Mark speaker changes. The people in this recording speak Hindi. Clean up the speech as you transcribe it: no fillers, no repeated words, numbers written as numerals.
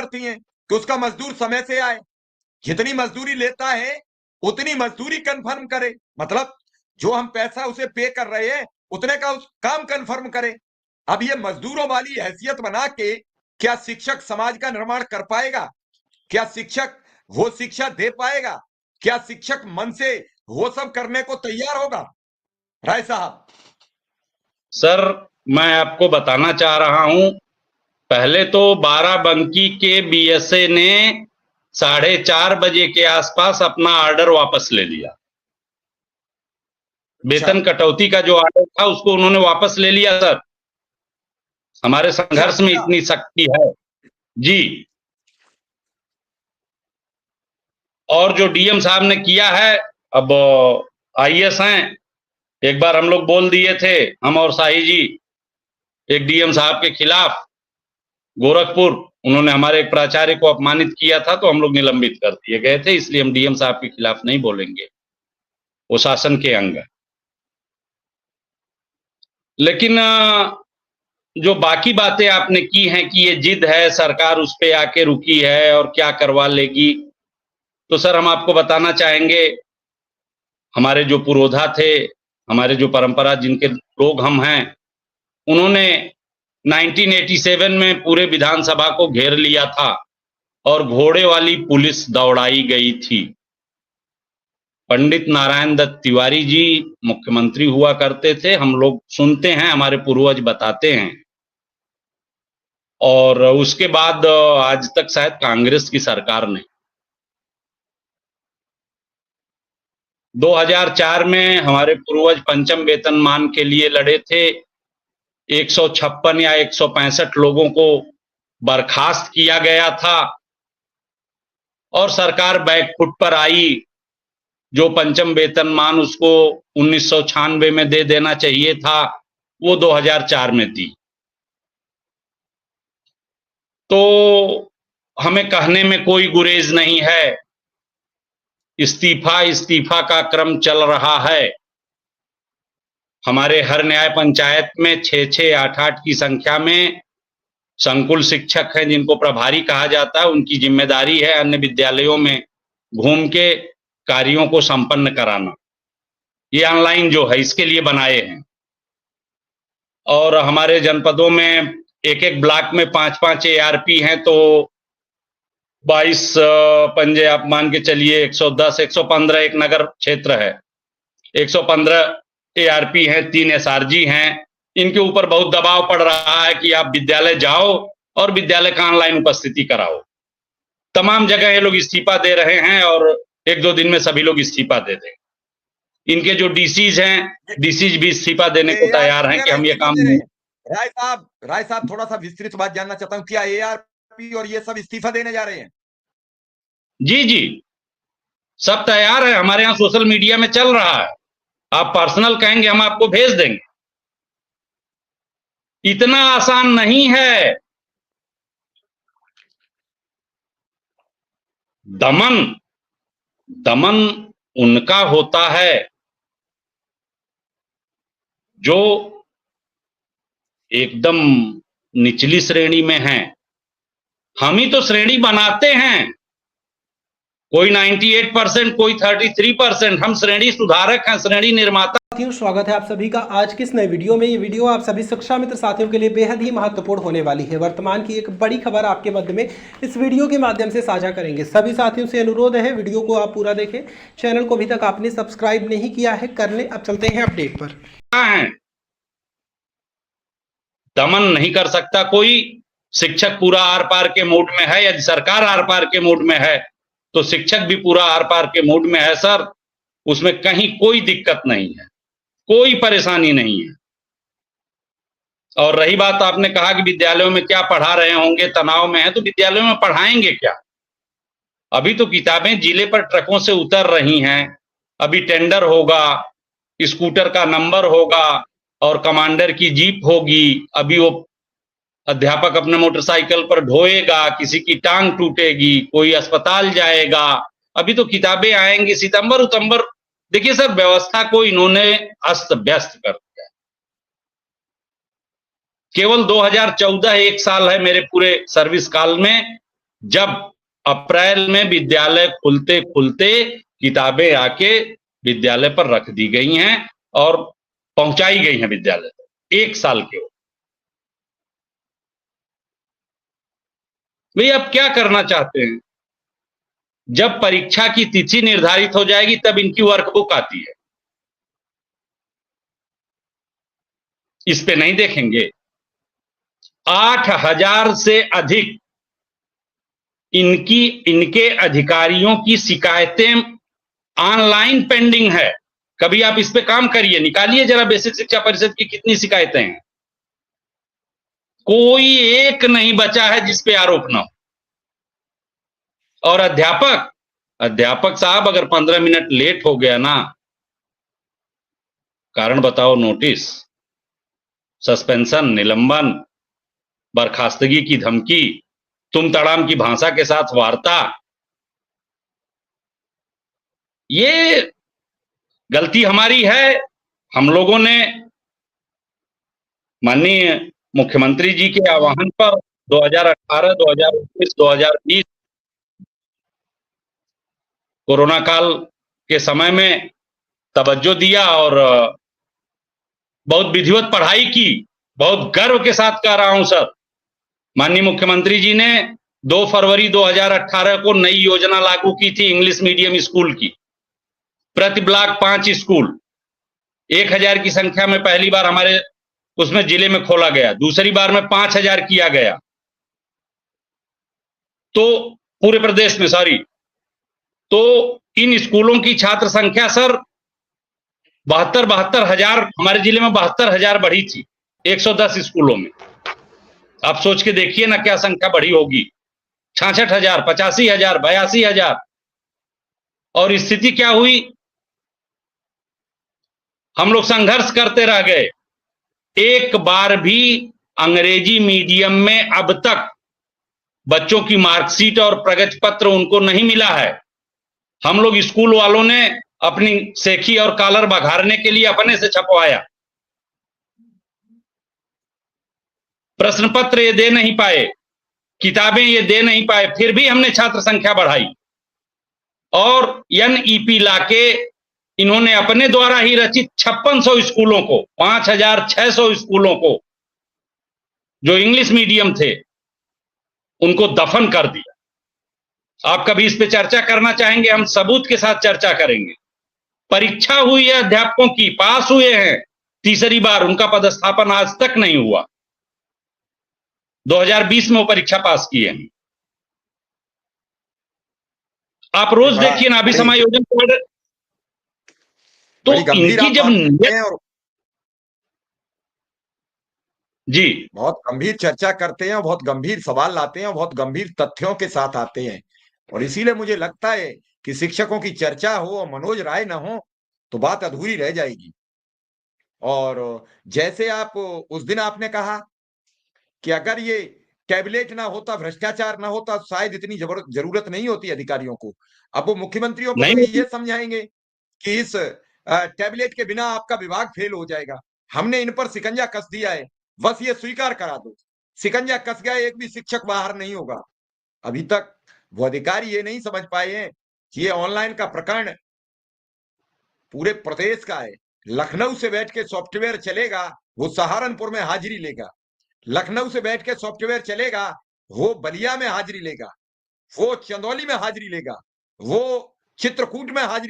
Speaker 1: करती हैं कि उसका मजदूर समय से आए, जितनी मजदूरी लेता है उतनी मजदूरी कंफर्म करे, मतलब जो हम पैसा उसे पे कर रहे हैं उतने का उस काम कंफर्म करे। अब ये मजदूरों वाली हैसियत बना के क्या शिक्षक समाज का निर्माण कर पाएगा? क्या शिक्षक वो शिक्षा दे पाएगा? क्या शिक्षक मन से वो सब करने को तैयार होगा? राय साहब।
Speaker 2: सर, मैं आपको बताना चाह रहा हूं, पहले तो बाराबंकी के बीएसए ने 4:30 बजे के आसपास अपना ऑर्डर वापस ले लिया। वेतन कटौती का जो ऑर्डर था उसको उन्होंने वापस ले लिया सर। हमारे संघर्ष में इतनी शक्ति है जी। और जो डीएम साहब ने किया है, अब आईएएस हैं, एक बार हम लोग बोल दिए थे, हम और शाही जी, एक डीएम साहब के खिलाफ गोरखपुर, उन्होंने हमारे एक प्राचार्य को अपमानित किया था तो हम लोग निलंबित कर दिए गए थे, इसलिए हम डीएम साहब के खिलाफ नहीं बोलेंगे, वो शासन के अंग है। लेकिन जो बाकी बातें आपने की हैं कि ये जिद है, सरकार उस पे आके रुकी है और क्या करवा लेगी, तो सर हम आपको बताना चाहेंगे, हमारे जो पुरोधा थे, हमारे जो परंपरा जिनके लोग हम हैं, उन्होंने 1987 में पूरे विधानसभा को घेर लिया था और घोड़े वाली पुलिस दौड़ाई गई थी। पंडित नारायण दत्त तिवारी जी मुख्यमंत्री हुआ करते थे, हम लोग सुनते हैं, हमारे पूर्वज बताते हैं। और उसके बाद आज तक शायद कांग्रेस की सरकार ने 2004 में हमारे पूर्वज पंचम वेतनमान के लिए लड़े थे। 156 या 165 लोगों को बर्खास्त किया गया था और सरकार बैकफुट पर आई। जो पंचम वेतनमान उसको 1996 में दे देना चाहिए था, वो 2004 में दी। तो हमें कहने में कोई गुरेज नहीं है, इस्तीफा का क्रम चल रहा है। हमारे हर न्याय पंचायत में 6-6, 8-8 की संख्या में संकुल शिक्षक हैं जिनको प्रभारी कहा जाता है, उनकी जिम्मेदारी है अन्य विद्यालयों में घूम के कार्यों को संपन्न कराना। ये ऑनलाइन जो है इसके लिए बनाए हैं। और हमारे जनपदों में एक एक ब्लॉक में 5-5 एआरपी हैं, तो 22 पंजे आप मान के चलिए, 110, 115 एक नगर क्षेत्र है, 115 एआरपी हैं, 3 एसआरजी हैं। इनके ऊपर बहुत दबाव पड़ रहा है कि आप विद्यालय जाओ और विद्यालय का ऑनलाइन उपस्थिति कराओ। तमाम जगह ये लोग इस्तीफा दे रहे हैं और 1-2 दिन में सभी लोग इस्तीफा दे देंगे। इनके जो डीसीज हैं, डीसीज भी इस्तीफा देने को तैयार हैं कि हम ये काम नहीं।
Speaker 1: राय साहब थोड़ा सा विस्तृत बात जानना चाहता हूं, क्या एआरपी और ये सब इस्तीफा देने जा रहे हैं?
Speaker 2: जी जी, सब तैयार है, हमारे यहाँ सोशल मीडिया में चल रहा है। आप पर्सनल कहेंगे हम आपको भेज देंगे। इतना आसान नहीं है। दमन उनका होता है जो एकदम निचली श्रेणी में हैं। हम ही तो श्रेणी बनाते हैं, कोई 98%, कोई 33%। हम श्रेणी सुधारक हैं, श्रेणी निर्माता।
Speaker 3: साथियों, स्वागत है आप सभी का आज की इस नए वीडियो में। ये वीडियो आप सभी शिक्षा मित्र साथियों के लिए बेहद ही महत्वपूर्ण होने वाली है। वर्तमान की एक बड़ी खबर आपके मध्य में इस वीडियो के माध्यम से साझा करेंगे। सभी साथियों से अनुरोध है वीडियो को आप पूरा देखें। चैनल को अभी तक आपने सब्सक्राइब नहीं किया है, कर लें। अब चलते हैं अपडेट पर।
Speaker 2: दमन नहीं कर सकता कोई। शिक्षक पूरा आर पार के मूड में है, यदि सरकार आर पार के मूड में है तो शिक्षक भी पूरा आर पार के मूड में है सर। उसमें कहीं कोई दिक्कत नहीं है, कोई परेशानी नहीं है। और रही बात, आपने कहा कि विद्यालयों में क्या पढ़ा रहे होंगे, तनाव में है, तो विद्यालयों में पढ़ाएंगे क्या? अभी तो किताबें जिले पर ट्रकों से उतर रही हैं। अभी टेंडर होगा, स्कूटर का नंबर होगा और कमांडर की जीप होगी। अभी वो अध्यापक अपने मोटरसाइकिल पर ढोएगा, किसी की टांग टूटेगी, कोई अस्पताल जाएगा। अभी तो किताबें आएंगी सितंबर उतंबर। देखिए सर, व्यवस्था को इन्होंने अस्त व्यस्त कर दिया। केवल 2014 एक साल है मेरे पूरे सर्विस काल में, जब अप्रैल में विद्यालय खुलते खुलते किताबें आके विद्यालय पर रख दी गई हैं और पहुंचाई गई हैं विद्यालय तक, 1 साल के। भाई अब क्या करना चाहते हैं? जब परीक्षा की तिथि निर्धारित हो जाएगी तब इनकी वर्कबुक आती है, इस पे नहीं देखेंगे। 8,000 से अधिक इनके अधिकारियों की शिकायतें ऑनलाइन पेंडिंग है। कभी आप इस पे काम करिए, निकालिए जरा बेसिक शिक्षा परिषद की कितनी शिकायतें हैं। कोई एक नहीं बचा है जिस पे आरोप ना हो। और अध्यापक साहब अगर 15 मिनट लेट हो गया ना, कारण बताओ नोटिस, सस्पेंशन, निलंबन, बर्खास्तगी की धमकी, तुम तड़ाम की भाषा के साथ वार्ता। ये गलती हमारी है। हम लोगों ने माननीय मुख्यमंत्री जी के आह्वान पर 2018, 2019, 2020 कोरोना काल के समय में तवज्जो दिया और बहुत विधिवत पढ़ाई की। बहुत गर्व के साथ कह रहा हूं सर, माननीय मुख्यमंत्री जी ने 2 फरवरी 2018 को नई योजना लागू की थी इंग्लिश मीडियम स्कूल की। प्रति ब्लॉक 5 स्कूल, 1000 की संख्या में पहली बार हमारे उसमें जिले में खोला गया, दूसरी बार में 5000 किया गया। तो पूरे प्रदेश में, सॉरी, तो इन स्कूलों की छात्र संख्या सर 72,000 हमारे जिले में 72,000 बढ़ी थी 110 स्कूलों में। आप सोच के देखिए ना क्या संख्या बढ़ी होगी। 66,000, 85,000, 82,000। और स्थिति क्या हुई? हम लोग संघर्ष करते रह गए। एक बार भी अंग्रेजी मीडियम में अब तक बच्चों की मार्कशीट और प्रगति पत्र उनको नहीं मिला है। हम लोग स्कूल वालों ने अपनी सेखी और कॉलर बघारने के लिए अपने से छपवाया। प्रश्न पत्र ये दे नहीं पाए, किताबें ये दे नहीं पाए, फिर भी हमने छात्र संख्या बढ़ाई और एनईपी लाके इन्होंने अपने द्वारा ही रचित 5600 स्कूलों को, 5600 स्कूलों को जो इंग्लिश मीडियम थे उनको दफन कर दिया। आप कभी इस पे चर्चा करना चाहेंगे? हम सबूत के साथ चर्चा करेंगे। परीक्षा हुई है अध्यापकों की, पास हुए हैं तीसरी बार, उनका पदस्थापन आज तक नहीं हुआ। 2020 में वो परीक्षा पास किए हैं। आप रोज देखिए ना, अभी समायोजन तो इनकी जब जी
Speaker 1: बहुत गंभीर चर्चा करते हैं, बहुत गंभीर सवाल लाते हैं, बहुत गंभीर तथ्यों के साथ आते हैं। और इसीलिए मुझे लगता है कि शिक्षकों की चर्चा हो और मनोज राय ना हो तो बात अधूरी रह जाएगी। और जैसे आप उस दिन आपने कहा कि अगर ये टैबलेट ना होता, भ्रष्टाचार ना होता, शायद इतनी जरूरत नहीं होती अधिकारियों को। अब वो मुख्यमंत्रियों को तो ये समझाएंगे कि इस टैबलेट के बिना आपका विभाग फेल हो जाएगा। हमने इन पर शिकंजा कस दिया है, बस ये स्वीकार करा दो। शिकंजा कस गया, एक भी शिक्षक बाहर नहीं होगा। अभी तक वो अधिकारी ये नहीं समझ पाए हैं कि ये ऑनलाइन का प्रकरण पूरे प्रदेश का है। लखनऊ से बैठ के सॉफ्टवेयर चलेगा, वो सहारनपुर में हाजिरी लेगा। लखनऊ से बैठ के सॉफ्टवेयर चलेगा, वो बलिया में हाजिरी लेगा, वो चंदौली में हाजिरी लेगा, वो चित्रकूट में हाजिरी